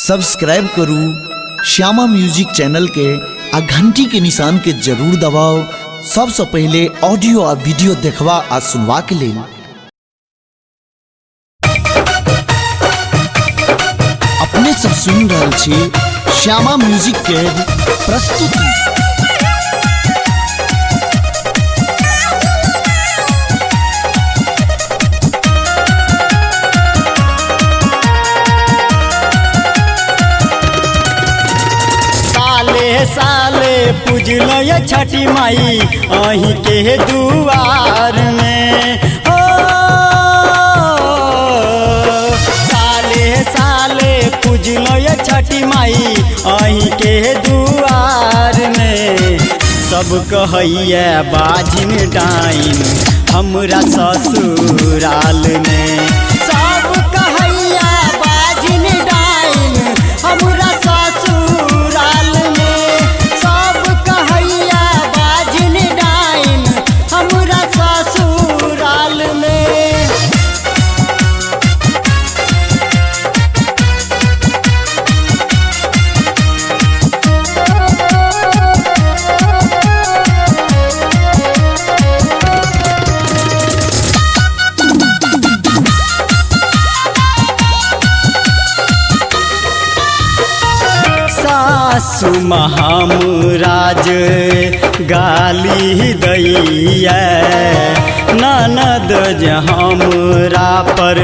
Subscribe करू Shyama music channel के आ घंटी के निशान के जरूर दबाओ सबसे पहले ऑडियो आ वीडियो देखवा आ सुनवा के लिए। अपने सब सुन रहे छी श्यामा म्यूजिक के प्रस्तुति। साले पूजलो ये छठी माई अही के दुआर में हो। साले पूजलो ये छठी माई अही के दुआर में। सब कहैया बाजिन डाइन हमरा ससुराल में। सब कहैया बाजिन डाइन हमरा ससुराल में। सब कहैया बाजिन डाइन हमरा ससुराल में। सासु महामुराज गाली दैया ननद हमरा पर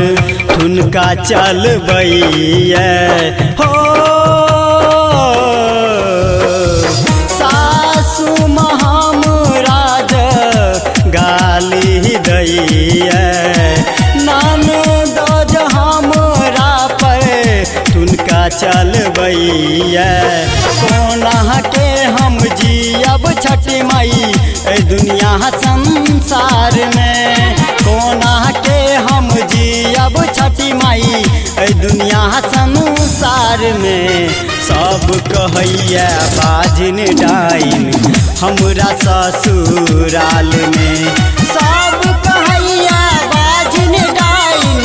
ठुनका चलबैया हो। सासु महामुराज गाली दैया ननद हमरा पर ठुनका चलबैया। कोना के हम जियब छठी माई ए दुनिया संसार में। कोना के हम जियब छठी माई ए दुनिया संसार में। सब कहैया बाजिन डाइन हमरा ससुराल में। सब कहैया बाजिन डाइन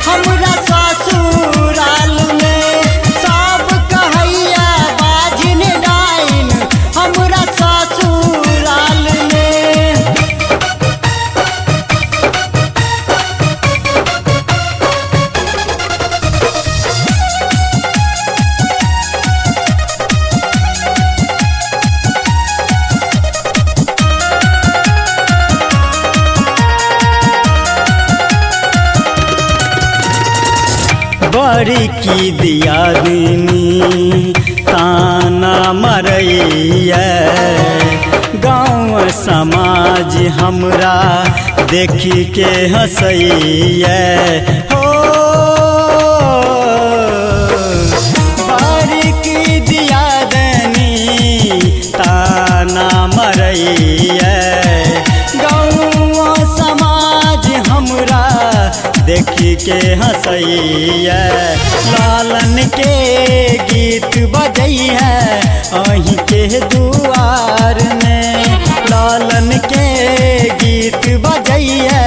हमरा ससुराल में। सब कहैया बाजिन डाइन हमरा ससुराल में। बड़ी की दिया दिनी ताना मरैया। गाँव समाज हमरा देखी के हंसैया हो। बड़ी की दिया दिनी ताना मरैया। गाँव समाज हमरा देखी के हंसैया। लालन के गीत बजैया अही के दुआर में। लालन के गीत बजैया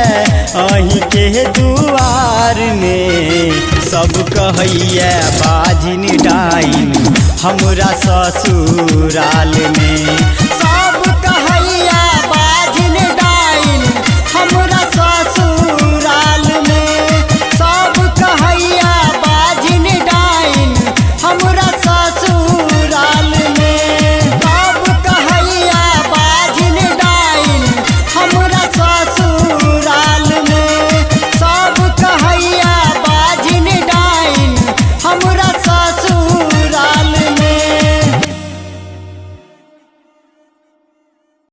अही के दुआर में। सब कहैया बाजिन डाइन हमरा ससुराल में।